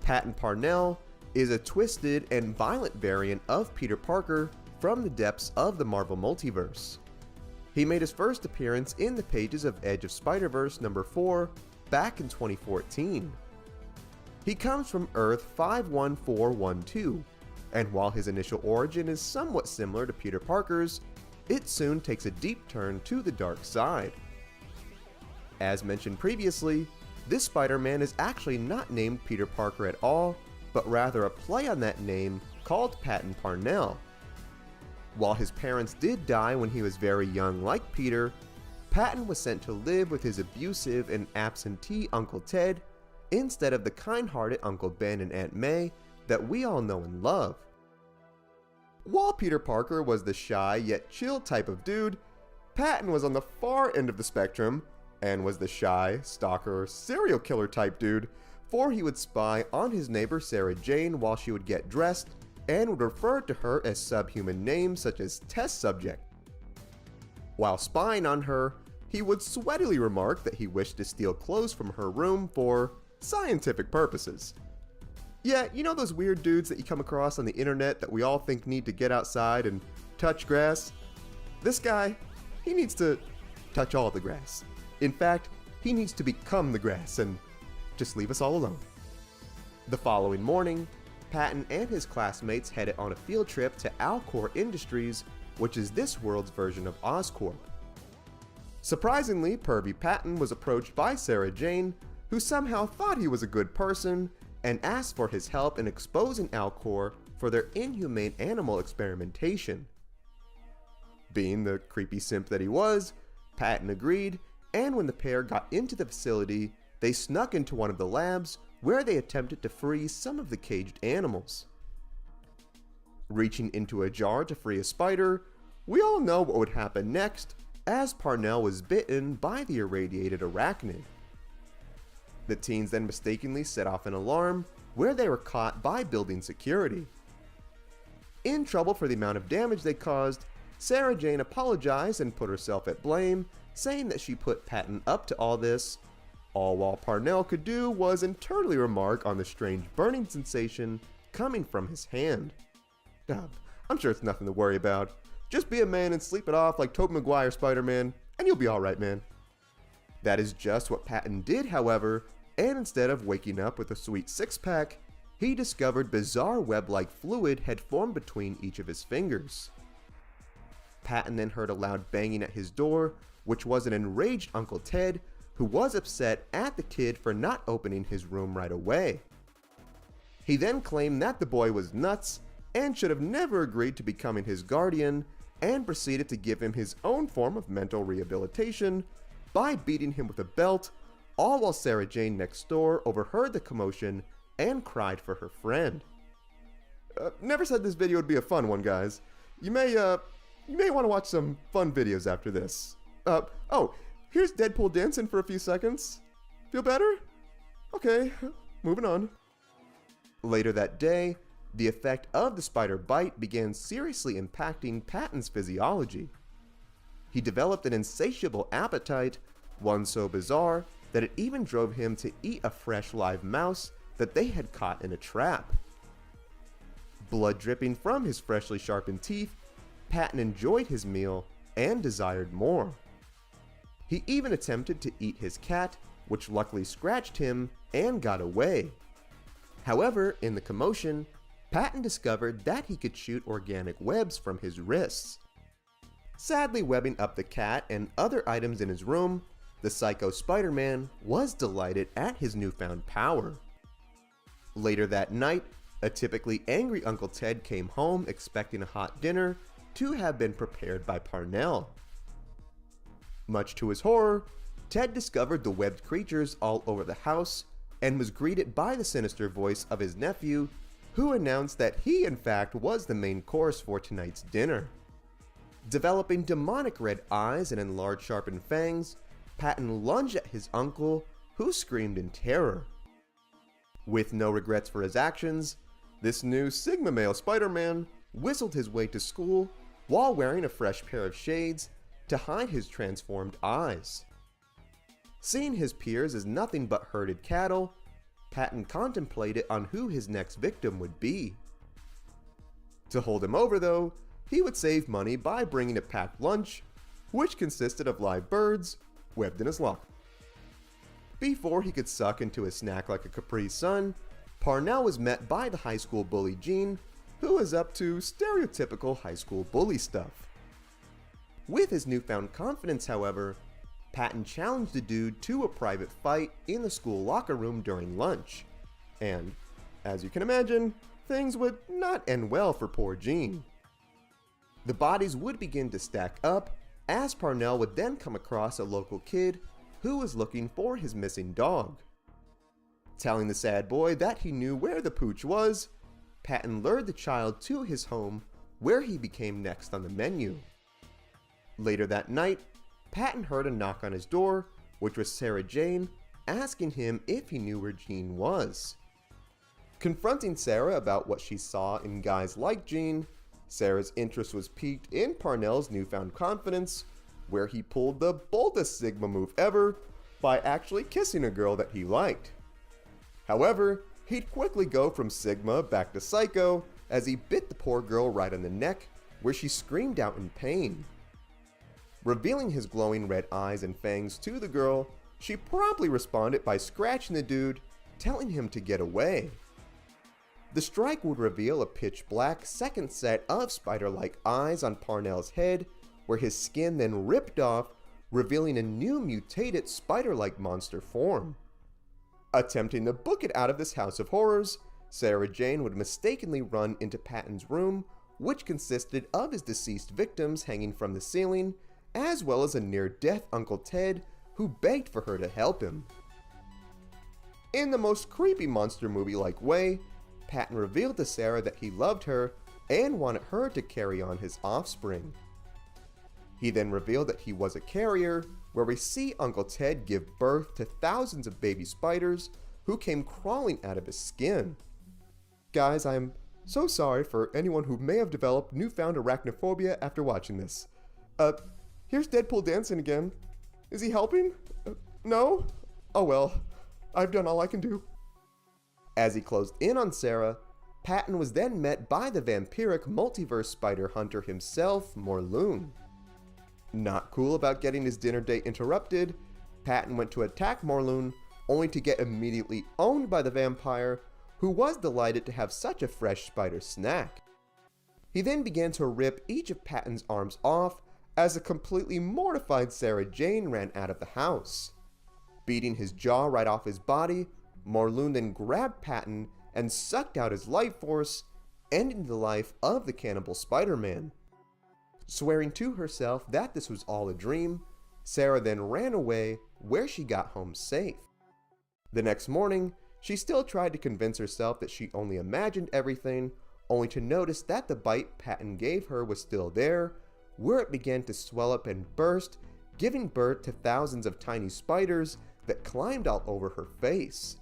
Patton Parnell is a twisted and violent variant of Peter Parker from the depths of the Marvel Multiverse. He made his first appearance in the pages of Edge of Spiderverse number 4 back in 2014. He comes from Earth 51412, and while his initial origin is somewhat similar to Peter Parker's, it soon takes a deep turn to the dark side. As mentioned previously, this Spider-Man is actually not named Peter Parker at all, but rather a play on that name called Patton Parnell. While his parents did die when he was very young like Peter, Patton was sent to live with his abusive and absentee Uncle Ted instead of the kind-hearted Uncle Ben and Aunt May that we all know and love. While Peter Parker was the shy yet chill type of dude, Patton was on the far end of the spectrum and was the shy, stalker, serial killer type dude, for he would spy on his neighbor Sarah Jane while she would get dressed and would refer to her as subhuman names such as test subject. While spying on her, he would sweatily remark that he wished to steal clothes from her room for scientific purposes. Yeah, you know those weird dudes that you come across on the internet that we all think need to get outside and touch grass? This guy, he needs to touch all the grass. In fact, he needs to become the grass and just leave us all alone. The following morning, Patton and his classmates headed on a field trip to Alcor Industries, which is this world's version of Oscorp. Surprisingly, pervy Patton was approached by Sarah Jane, who somehow thought he was a good person and asked for his help in exposing Alcor for their inhumane animal experimentation. Being the creepy simp that he was, Patton agreed, and when the pair got into the facility, they snuck into one of the labs where they attempted to free some of the caged animals. Reaching into a jar to free a spider, we all know what would happen next, as Parnell was bitten by the irradiated arachnid. The teens then mistakenly set off an alarm, where they were caught by building security. In trouble for the amount of damage they caused, Sarah Jane apologized and put herself at blame, saying that she put Patton up to all this, all while Parnell could do was internally remark on the strange burning sensation coming from his hand. I'm sure it's nothing to worry about. Just be a man and sleep it off like Tobey Maguire Spider-Man, and you'll be alright, man. That is just what Patton did, however, and instead of waking up with a sweet six-pack, he discovered bizarre web-like fluid had formed between each of his fingers. Patton then heard a loud banging at his door, which was an enraged Uncle Ted, who was upset at the kid for not opening his room right away. He then claimed that the boy was nuts and should have never agreed to becoming his guardian, and proceeded to give him his own form of mental rehabilitation by beating him with a belt, all while Sarah Jane next door overheard the commotion and cried for her friend. Never said this video would be a fun one, guys. You may want to watch some fun videos after this. Oh, here's Deadpool dancing for a few seconds. Feel better? Okay, moving on. Later that day, the effect of the spider bite began seriously impacting Patton's physiology. He developed an insatiable appetite, one so bizarre that it even drove him to eat a fresh live mouse that they had caught in a trap. Blood dripping from his freshly sharpened teeth, Patton enjoyed his meal and desired more. He even attempted to eat his cat, which luckily scratched him and got away. However, in the commotion, Patton discovered that he could shoot organic webs from his wrists. Sadly webbing up the cat and other items in his room, the Psycho Spider-Man was delighted at his newfound power. Later that night, a typically angry Uncle Ted came home expecting a hot dinner to have been prepared by Parnell. Much to his horror, Ted discovered the webbed creatures all over the house and was greeted by the sinister voice of his nephew, who announced that he in fact was the main course for tonight's dinner. Developing demonic red eyes and enlarged sharpened fangs, Patton lunged at his uncle, who screamed in terror. With no regrets for his actions, this new Sigma male Spider-Man whistled his way to school while wearing a fresh pair of shades to hide his transformed eyes. Seeing his peers as nothing but herded cattle, Patton contemplated on who his next victim would be. To hold him over though, he would save money by bringing a packed lunch, which consisted of live birds webbed in his locker. Before he could suck into his snack like a Capri Sun, Parnell was met by the high school bully Gene, who was up to stereotypical high school bully stuff. With his newfound confidence, however, Patton challenged the dude to a private fight in the school locker room during lunch, and, as you can imagine, things would not end well for poor Gene. The bodies would begin to stack up, as Parnell would then come across a local kid who was looking for his missing dog. Telling the sad boy that he knew where the pooch was, Patton lured the child to his home, where he became next on the menu. Later that night, Patton heard a knock on his door, which was Sarah Jane, asking him if he knew where Gene was. Confronting Sarah about what she saw in guys like Gene, Sarah's interest was piqued in Parnell's newfound confidence, where he pulled the boldest Sigma move ever by actually kissing a girl that he liked. However, he'd quickly go from Sigma back to Psycho as he bit the poor girl right on the neck, where she screamed out in pain. Revealing his glowing red eyes and fangs to the girl, she promptly responded by scratching the dude, telling him to get away. The strike would reveal a pitch black second set of spider-like eyes on Parnell's head, where his skin then ripped off, revealing a new mutated spider-like monster form. Attempting to book it out of this house of horrors, Sarah Jane would mistakenly run into Patton's room, which consisted of his deceased victims hanging from the ceiling, as well as a near-death Uncle Ted who begged for her to help him. In the most creepy monster movie-like way, Patton revealed to Sarah that he loved her and wanted her to carry on his offspring. He then revealed that he was a carrier, where we see Uncle Ted give birth to thousands of baby spiders who came crawling out of his skin. Guys, I'm so sorry for anyone who may have developed newfound arachnophobia after watching this. Here's Deadpool dancing again. Is he helping? No? Oh well, I've done all I can do. As he closed in on Sarah, Patton was then met by the vampiric multiverse spider hunter himself, Morlun. Not cool about getting his dinner date interrupted, Patton went to attack Morlun, only to get immediately owned by the vampire, who was delighted to have such a fresh spider snack. He then began to rip each of Patton's arms off, as a completely mortified Sarah Jane ran out of the house. Beating his jaw right off his body, Morlun then grabbed Patton and sucked out his life force, ending the life of the cannibal Spider-Man. Swearing to herself that this was all a dream, Sarah then ran away, where she got home safe. The next morning, she still tried to convince herself that she only imagined everything, only to notice that the bite Patton gave her was still there, where it began to swell up and burst, giving birth to thousands of tiny spiders that climbed all over her face.